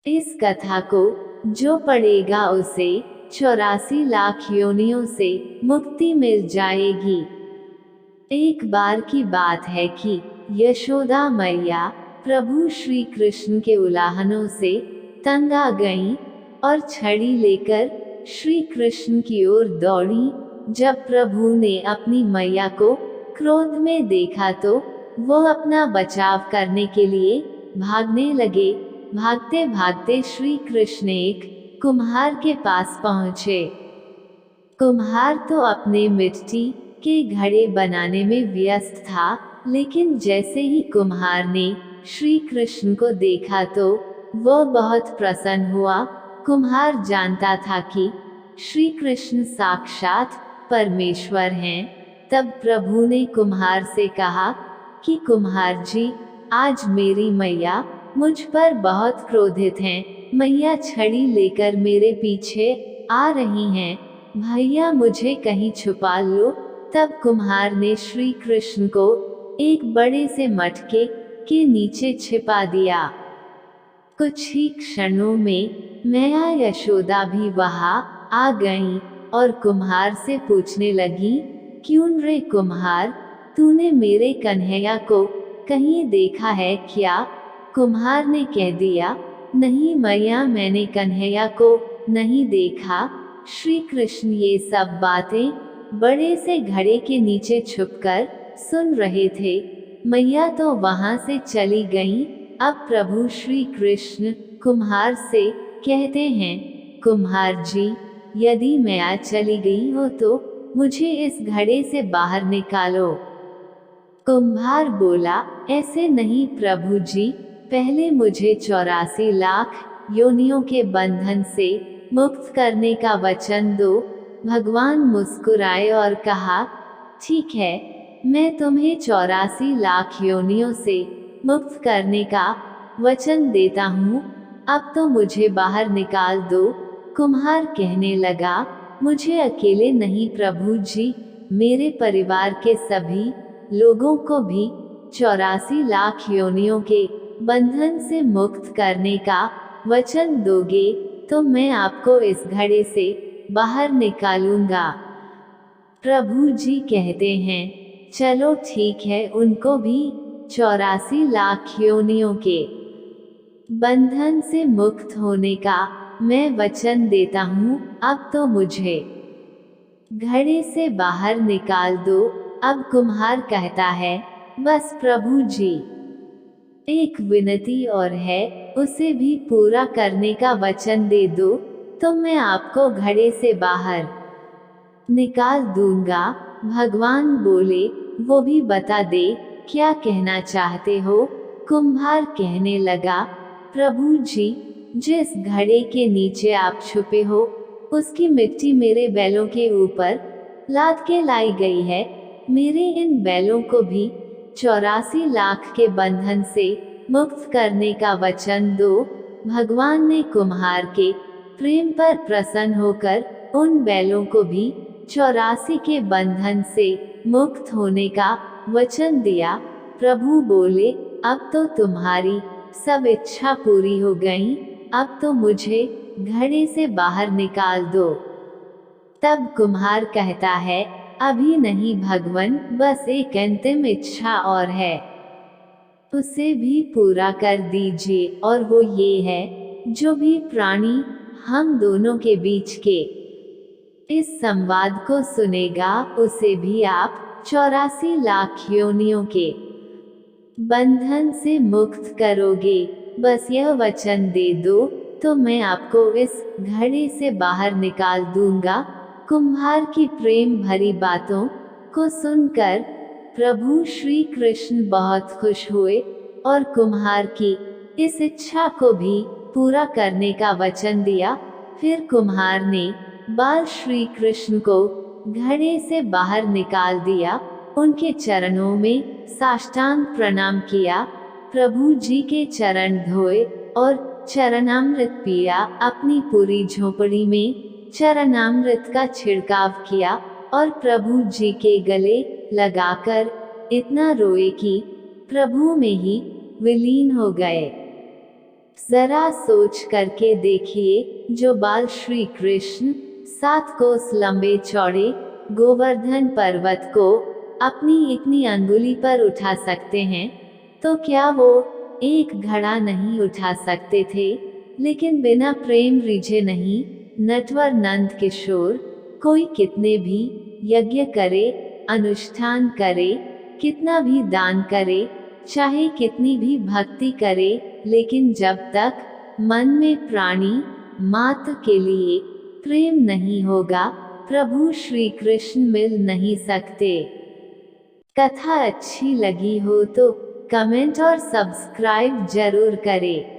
इस कथा को जो पढ़ेगा उसे 84 लाख योनियों से मुक्ति मिल जाएगी। एक बार की बात है कि यशोदा मैया प्रभु श्री कृष्ण के उलाहनों से तंग आ गईं और छड़ी लेकर श्री कृष्ण की ओर दौड़ी। जब प्रभु ने अपनी मैया को क्रोध में देखा तो वो अपना बचाव करने के लिए भागने लगे। भागते भागते श्री कृष्ण एक कुम्हार के पास पहुँचे। कुम्हार तो अपने मिट्टी के घड़े बनाने में व्यस्त था, लेकिन जैसे ही कुम्हार ने श्री कृष्ण को देखा तो वो बहुत प्रसन्न हुआ। कुम्हार जानता था कि श्री कृष्ण साक्षात परमेश्वर हैं। तब प्रभु ने कुम्हार से कहा कि कुम्हार जी, आज मेरी मैया मुझ पर बहुत क्रोधित हैं। मैया छड़ी लेकर मेरे पीछे आ रही हैं। भैया मुझे कहीं छुपा लो। तब कुम्हार ने श्री कृष्ण को एक बड़े से मटके के नीचे छिपा दिया। कुछ ही क्षणों में मैया यशोदा भी वहां आ गईं और कुम्हार से पूछने लगी, क्यों रे कुम्हार, तूने मेरे कन्हैया को कहीं देखा है क्या? कुम्हार ने कह दिया, नहीं मैया, मैंने कन्हैया को नहीं देखा। श्री कृष्ण ये सब बातें बड़े से घड़े के नीचे छुपकर सुन रहे थे। मैया तो वहां से चली गईं। अब प्रभु श्री कृष्ण कुम्हार से कहते हैं, कुम्हार जी, यदि मैया चली गई हो तो मुझे इस घड़े से बाहर निकालो। कुम्हार बोला, ऐसे नहीं प्रभु जी, पहले मुझे 84 लाख योनियों के बंधन से मुक्त करने का वचन दो। भगवान मुस्कुराए और कहा, ठीक है, मैं तुम्हें 84 लाख योनियों से मुक्त करने का वचन देता हूँ। अब तो मुझे बाहर निकाल दो। कुम्हार कहने लगा, मुझे अकेले नहीं प्रभु जी, मेरे परिवार के सभी लोगों को भी 84 लाख योनियों के बंधन से मुक्त करने का वचन दोगे तो मैं आपको इस घड़े से बाहर निकालूंगा। प्रभु जी कहते हैं, चलो ठीक है, उनको भी 84 लाख योनियों के बंधन से मुक्त होने का मैं वचन देता हूँ। अब तो मुझे घड़े से बाहर निकाल दो। अब कुम्हार कहता है, बस प्रभु जी, एक विनती और है, उसे भी पूरा करने का वचन दे दो तो मैं आपको घड़े से बाहर निकाल दूंगा। भगवान बोले, वो भी बता दे, क्या कहना चाहते हो? कुम्हार कहने लगा, प्रभु जी, जिस घड़े के नीचे आप छुपे हो उसकी मिट्टी मेरे बैलों के ऊपर लाद के लाई गई है। मेरे इन बैलों को भी 84 लाख के बंधन से मुक्त करने का वचन दो। भगवान ने कुम्हार के प्रेम पर प्रसन्न होकर उन बैलों को भी 84 के बंधन से मुक्त होने का वचन दिया। प्रभु बोले, अब तो तुम्हारी सब इच्छा पूरी हो गई। अब तो मुझे घड़े से बाहर निकाल दो। तब कुम्हार कहता है, अभी नहीं भगवन, बस एक अंतिम इच्छा और है, उसे भी पूरा कर दीजिए। और वो ये है, जो भी प्राणी हम दोनों के बीच के इस संवाद को सुनेगा उसे भी आप 84 लाख योनियों के बंधन से मुक्त करोगे। बस यह वचन दे दो तो मैं आपको इस घड़े से बाहर निकाल दूंगा। कुम्हार की प्रेम भरी बातों को सुनकर प्रभु श्री कृष्ण बहुत खुश हुए और कुम्हार की इस इच्छा को भी पूरा करने का वचन दिया। फिर कुम्हार ने बाल श्री कृष्ण को घड़े से बाहर निकाल दिया, उनके चरणों में साष्टांग प्रणाम किया, प्रभु जी के चरण धोए और चरणामृत पिया। अपनी पूरी झोपड़ी में चरणामृत का छिड़काव किया और प्रभु जी के गले लगाकर इतना रोए कि प्रभु में ही विलीन हो गए। जरा सोच करके देखिए, जो बाल श्री कृष्ण 7 कोस लंबे चौड़े गोवर्धन पर्वत को अपनी इतनी अंगुली पर उठा सकते हैं, तो क्या वो एक घड़ा नहीं उठा सकते थे? लेकिन बिना प्रेम रिझे नहीं। नटवर नंद किशोर, कोई कितने भी यज्ञ करे, अनुष्ठान करे, कितना भी दान करे, चाहे कितनी भी भक्ति करे, लेकिन जब तक मन में प्राणी मात्र के लिए प्रेम नहीं होगा, प्रभु श्री कृष्ण मिल नहीं सकते। कथा अच्छी लगी हो तो कमेंट और सब्सक्राइब जरूर करें।